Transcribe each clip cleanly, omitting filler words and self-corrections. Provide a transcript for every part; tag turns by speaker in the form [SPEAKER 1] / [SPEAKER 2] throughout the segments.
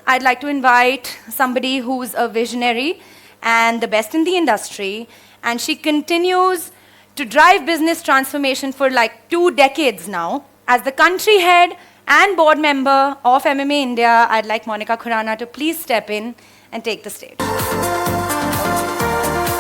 [SPEAKER 1] I'd like to invite somebody who's a visionary and the best in the industry, and she continues to drive business transformation for like 2 decades now. As the country head and board member of MMA India, I'd like Moneka Khurana to please step in and take the stage.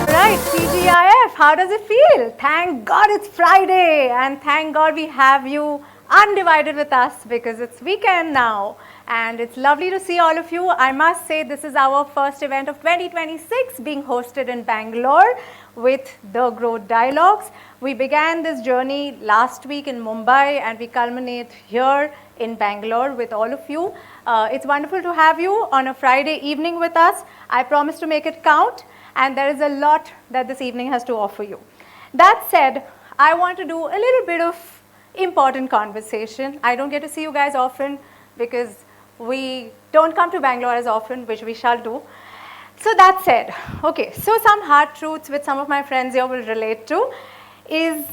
[SPEAKER 2] Right, TGIF, how does it feel? Thank God it's Friday, and thank God we have you undivided with us because it's weekend now. And it's lovely to see all of you. I must say this is our first event of 2026 being hosted in Bangalore with the Growth Dialogues. We began this journey last week in Mumbai and we culminate here in Bangalore with all of you. It's wonderful to have you on a Friday evening with us. I promise to make it count, and there is a lot that this evening has to offer you. That said, I want to do a little bit of important conversation. I don't get to see you guys often because we don't come to Bangalore as often, which we shall do. So that said, okay, so some hard truths which some of my friends here will relate to is,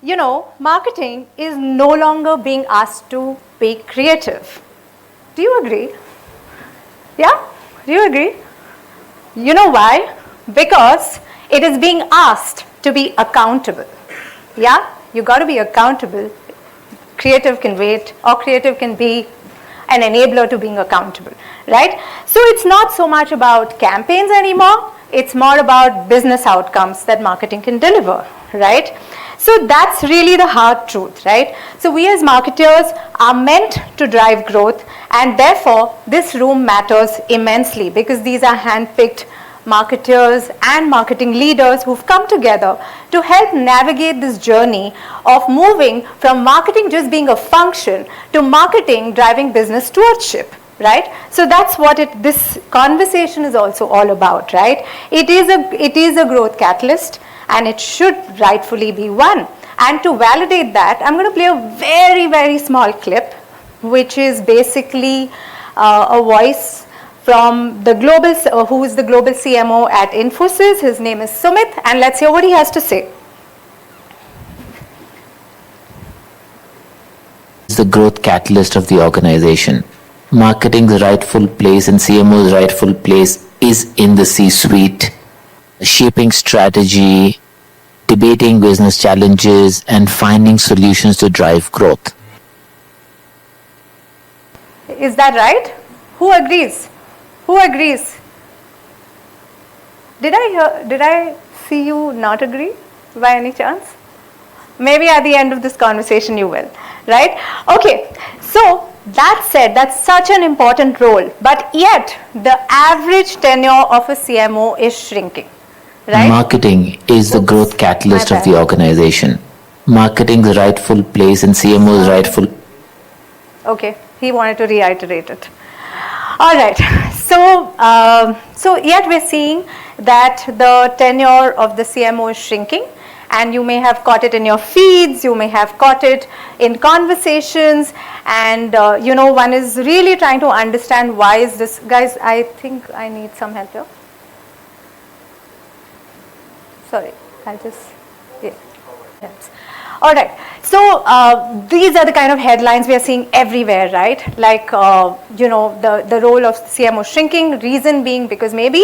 [SPEAKER 2] you know, marketing is no longer being asked to be creative. Do you agree? Yeah? Do you agree? You know why? Because it is being asked to be accountable. Yeah? You got to be accountable. Creative can wait, or creative can be an enabler to being accountable, right? So it's not so much about campaigns anymore, it's more about business outcomes that marketing can deliver, right? So that's really the hard truth, right? So we as marketers are meant to drive growth, and therefore this room matters immensely because these are hand-picked marketers and marketing leaders who've come together to help navigate this journey of moving from marketing just being a function to marketing driving business stewardship, right? So that's what this conversation is also all about, right? It is a growth catalyst, and it should rightfully be one. And to validate that, I'm going to play a very, very small clip, which is basically a voice from the global, who is the global CMO at Infosys. His name is Sumit, and let's hear what he has to say.
[SPEAKER 3] It's the growth catalyst of the organization. Marketing's rightful place and CMO's rightful place is in the C-suite, shaping strategy, debating business challenges, and finding solutions to drive growth.
[SPEAKER 2] Is that right? Who agrees? Who agrees? Did I see you not agree by any chance? Maybe at the end of this conversation you will, right? Okay, so that said, that's such an important role, but yet the average tenure of a CMO is shrinking, right?
[SPEAKER 3] Marketing is the growth catalyst of the organization. Marketing's rightful place and CMO's rightful...
[SPEAKER 2] Okay, he wanted to reiterate it. All right, so yet we're seeing that the tenure of the CMO is shrinking, and you may have caught it in your feeds, you may have caught it in conversations, and you know, one is really trying to understand why is this. Guys, I think I need some help here. Sorry, I'll just, yeah. Yes. All right, so these are the kind of headlines we are seeing everywhere, right? Like, you know, the role of CMO shrinking, reason being because maybe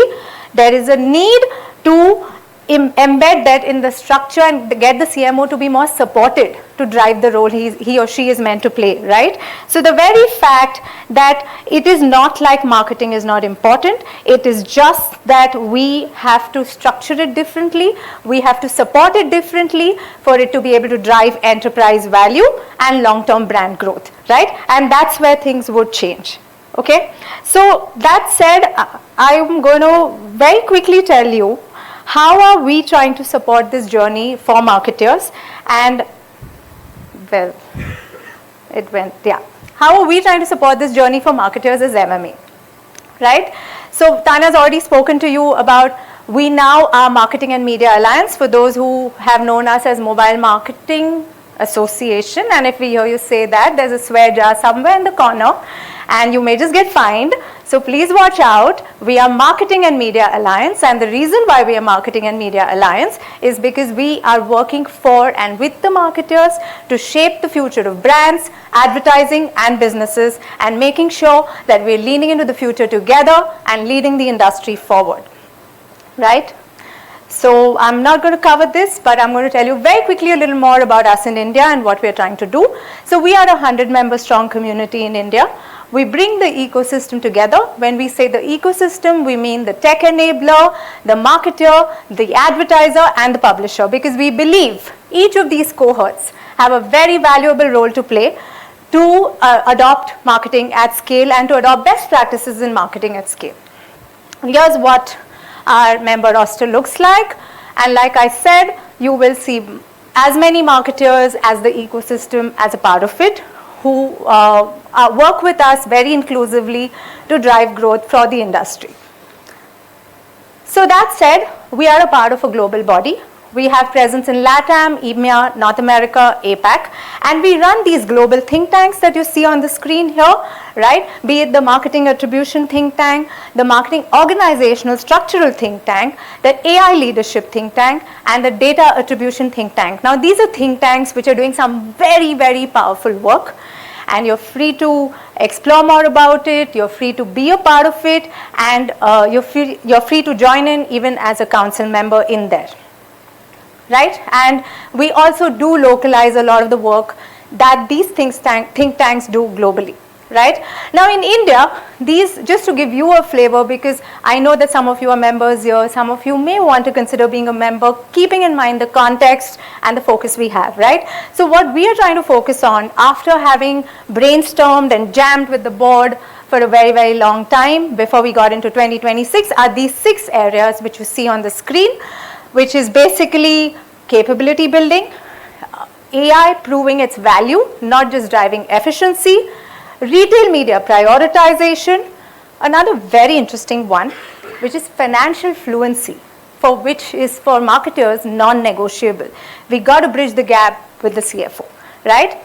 [SPEAKER 2] there is a need to embed that in the structure and get the CMO to be more supported to drive the role he or she is meant to play, right? So the very fact that it is not like marketing is not important, it is just that we have to structure it differently, we have to support it differently for it to be able to drive enterprise value and long-term brand growth, right? And that's where things would change. Okay, so that said, I'm going to very quickly tell you how are we trying to support this journey for marketers, and well, it went, yeah. How are we trying to support this journey for marketers as MMA, right? So Tanya's already spoken to you about, we now are Marketing and Media Alliance, for those who have known us as Mobile Marketing Association, and if we hear you say that, there's a swear jar somewhere in the corner, and you may just get fined. So please watch out. We are Marketing and Media Alliance, and the reason why we are Marketing and Media Alliance is because we are working for and with the marketers to shape the future of brands, advertising and businesses, and making sure that we're leaning into the future together and leading the industry forward, right? So I'm not going to cover this, but I'm going to tell you very quickly a little more about us in India and what we're trying to do. So we are a 100-member strong community in India. We bring the ecosystem together. When we say the ecosystem, we mean the tech enabler, the marketer, the advertiser, and the publisher, because we believe each of these cohorts have a very valuable role to play to adopt marketing at scale and to adopt best practices in marketing at scale. Here's what our member roster looks like, and like I said, you will see as many marketers as the ecosystem as a part of it, who work with us very inclusively to drive growth for the industry. So that said, we are a part of a global body. We have presence in LATAM, EMEA, North America, APAC, and we run these global think tanks that you see on the screen here, right? Be it the Marketing Attribution Think Tank, the Marketing Organizational Structural Think Tank, the AI Leadership Think Tank, and the Data Attribution Think Tank. Now, these are think tanks which are doing some very, very powerful work, and you're free to explore more about it, you're free to be a part of it, and you're free to join in even as a council member in there. Right? And we also do localize a lot of the work that these think tanks do globally. Right? Now in India, these, just to give you a flavor, because I know that some of you are members here, some of you may want to consider being a member, keeping in mind the context and the focus we have, right? So what we are trying to focus on, after having brainstormed and jammed with the board for a very, very long time before we got into 2026, are these 6 areas which you see on the screen, which is basically capability building, AI proving its value, not just driving efficiency, retail media prioritization, another very interesting one, which is financial fluency, for which is for marketers non-negotiable. We got to bridge the gap with the CFO, right?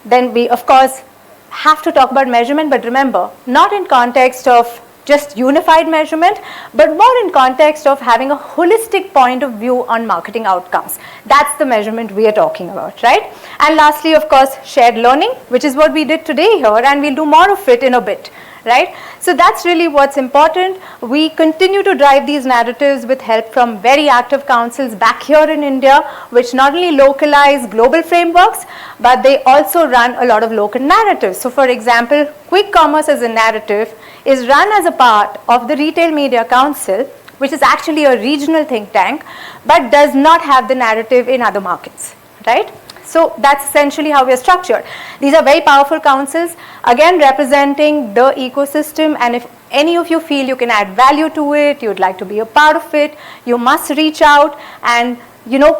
[SPEAKER 2] Then we, of course, have to talk about measurement, but remember, not in context of just unified measurement, but more in context of having a holistic point of view on marketing outcomes. That's the measurement we are talking about, right? And lastly, of course, shared learning, which is what we did today here, and we'll do more of it in a bit, right? So that's really what's important. We continue to drive these narratives with help from very active councils back here in India, which not only localize global frameworks, but they also run a lot of local narratives. So for example, quick commerce as a narrative is run as a part of the Retail Media Council, which is actually a regional think tank, but does not have the narrative in other markets, right? So that's essentially how we are structured. These are very powerful councils, again representing the ecosystem, and if any of you feel you can add value to it, you'd like to be a part of it, you must reach out and,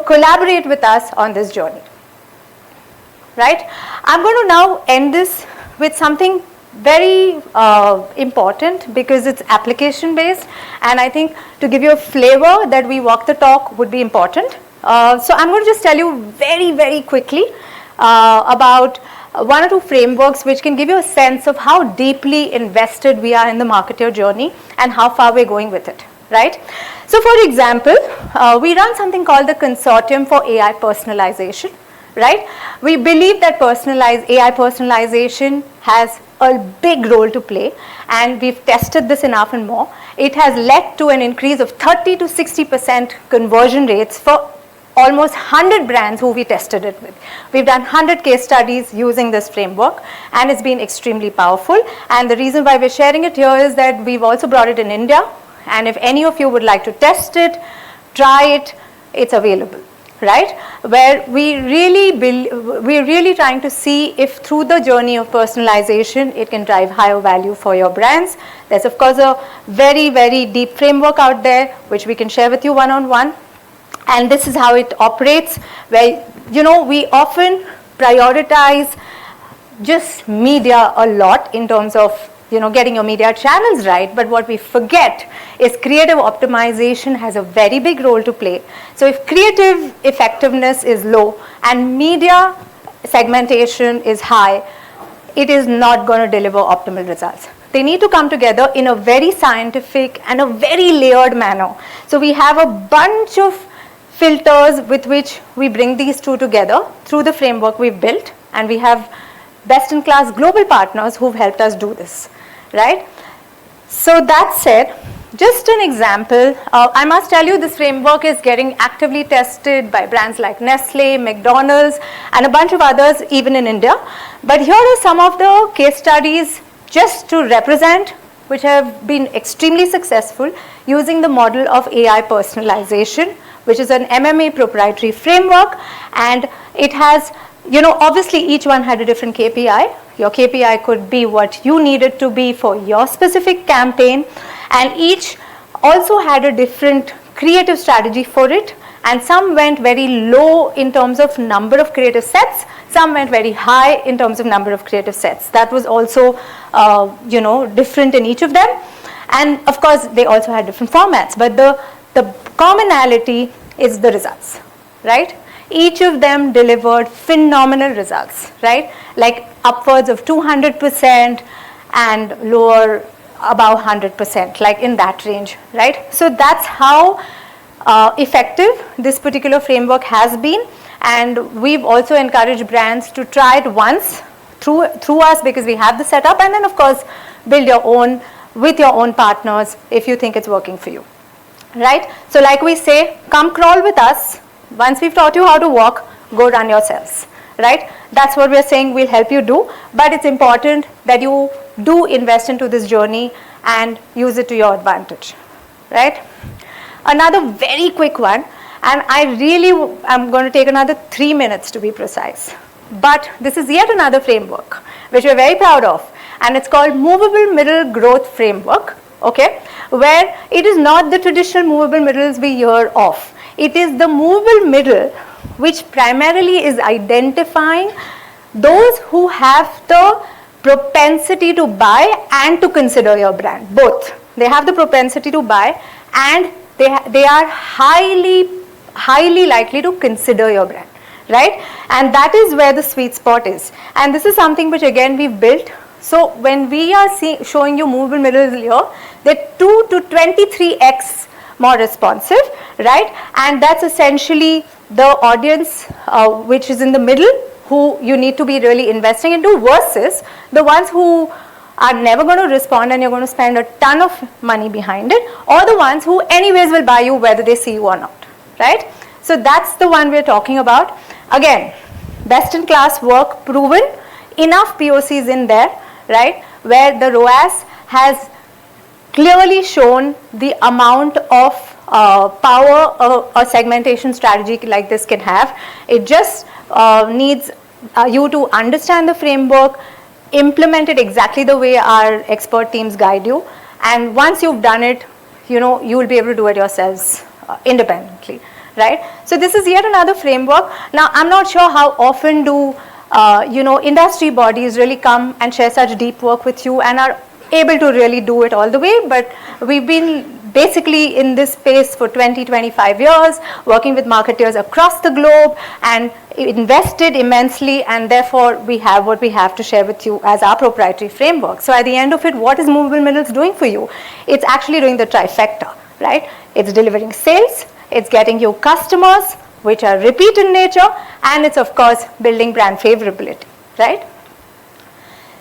[SPEAKER 2] collaborate with us on this journey, right? I'm going to now end this with something very important, because it's application based, and I think to give you a flavor that we walk the talk would be important. So I'm going to just tell you very, very quickly about 1 or 2 frameworks which can give you a sense of how deeply invested we are in the marketer journey and how far we're going with it, right? So for example, we run something called the Consortium for AI Personalization, right? We believe that AI personalization has a big role to play, and we've tested this enough and more. It has led to an increase of 30 to 60% conversion rates for almost 100 brands who we tested it with. We've done 100 case studies using this framework, and it's been extremely powerful. And the reason why we're sharing it here is that we've also brought it in India, and if any of you would like to test it, try it, it's available, right? Where we're really trying to see if through the journey of personalization, it can drive higher value for your brands. There's of course a very, very deep framework out there, which we can share with you one-on-one. And this is how it operates, where, we often prioritize just media a lot in terms of, getting your media channels right. But what we forget is creative optimization has a very big role to play. So if creative effectiveness is low and media segmentation is high, it is not going to deliver optimal results. They need to come together in a very scientific and a very layered manner. So we have a bunch of filters with which we bring these two together through the framework we've built, and we have best-in-class global partners who've helped us do this, right? So that said, just an example, I must tell you this framework is getting actively tested by brands like Nestle, McDonald's, and a bunch of others even in India. But here are some of the case studies just to represent which have been extremely successful using the model of AI personalization, which is an MMA proprietary framework, and it has, obviously each one had a different KPI. Your KPI could be what you need it to be for your specific campaign, and each also had a different creative strategy for it, and some went very low in terms of number of creative sets, some went very high in terms of number of creative sets. That was also different in each of them, and of course they also had different formats, but the commonality is the results, right? Each of them delivered phenomenal results, right? Like upwards of 200% and lower above 100%, like in that range, right? So that's how effective this particular framework has been, and we've also encouraged brands to try it once through us because we have the setup, and then of course build your own with your own partners if you think it's working for you, right? So like we say, come crawl with us. Once we've taught you how to walk, go run yourselves, right? That's what we're saying we'll help you do, but it's important that you do invest into this journey and use it to your advantage, right? Another very quick one, and I'm going to take another 3 minutes to be precise, but this is yet another framework which we're very proud of, and it's called Movable Middle Growth Framework, okay, where it is not the traditional movable middles we hear of. It is the movable middle which primarily is identifying those who have the propensity to buy and to consider your brand, both. They have the propensity to buy and they are highly likely to consider your brand, right? And that is where the sweet spot is. And this is something which again we've built. So when we are showing you movable middles here, they're 2 to 23x more responsive, right? And that's essentially the audience which is in the middle, who you need to be really investing into, versus the ones who are never going to respond and you're going to spend a ton of money behind it, or the ones who anyways will buy you whether they see you or not, right? So that's the one we're talking about. Again, best in class work, proven, enough POCs in there, right, where the ROAS has clearly shown the amount of power a segmentation strategy like this can have. It just needs you to understand the framework, implement it exactly the way our expert teams guide you, and once you've done it, you will be able to do it yourselves independently, right? So this is yet another framework. Now I'm not sure how often do industry bodies really come and share such deep work with you and are able to really do it all the way, but we've been basically in this space for 20-25 years, working with marketeers across the globe and invested immensely, and therefore we have what we have to share with you as our proprietary framework. So at the end of it, what is Movable Middles doing for you? It's actually doing the trifecta, right? It's delivering sales, it's getting you customers which are repeat in nature, and it's of course building brand favorability, right?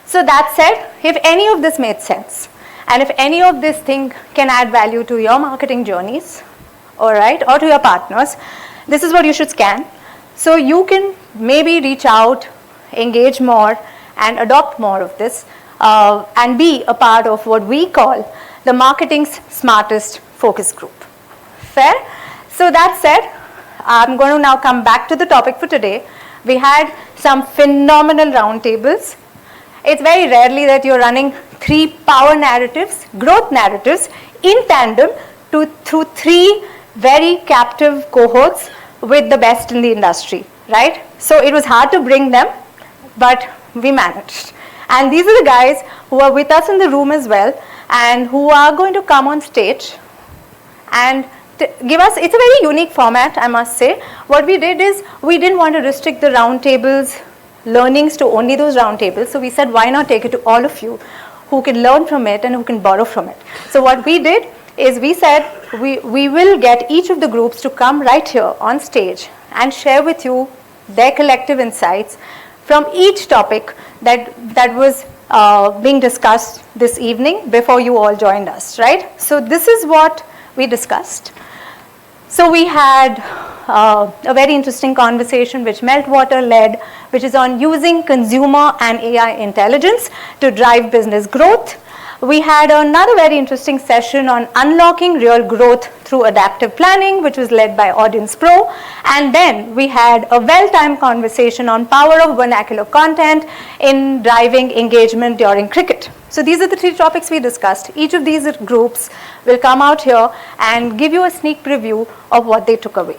[SPEAKER 2] So that said, if any of this made sense, and if any of this thing can add value to your marketing journeys, all right, or to your partners, this is what you should scan. So you can maybe reach out, engage more, and adopt more of this, and be a part of what we call the marketing's smartest focus group. Fair? So that said, I'm going to now come back to the topic for today. We had some phenomenal roundtables. It's very rarely that you're running 3 power narratives, growth narratives, in tandem through 3 very captive cohorts with the best in the industry, right? So it was hard to bring them, but we managed. And these are the guys who are with us in the room as well, and who are going to come on stage and give us, it's a very unique format, I must say. What we did is, we didn't want to restrict the roundtables learnings to only those roundtables. So we said, why not take it to all of you who can learn from it and who can borrow from it. So what we did is we said, we will get each of the groups to come right here on stage and share with you their collective insights from each topic that was being discussed this evening before you all joined us, right? So this is what we discussed. So we had a very interesting conversation which Meltwater led, which is on using consumer and AI intelligence to drive business growth. We had another very interesting session on unlocking real growth through adaptive planning, which was led by Audience Pro. And then we had a well-timed conversation on power of vernacular content in driving engagement during cricket. So these are the 3 topics we discussed. Each of these groups will come out here and give you a sneak preview of what they took away.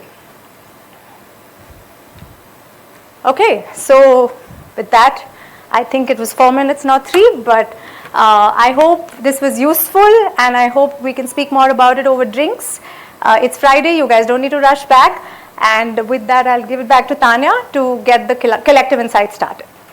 [SPEAKER 2] Okay, so with that, I think it was 4 minutes, not 3, but I hope this was useful, and I hope we can speak more about it over drinks. It's Friday, you guys don't need to rush back. And with that, I'll give it back to Tanya to get the collective insight started.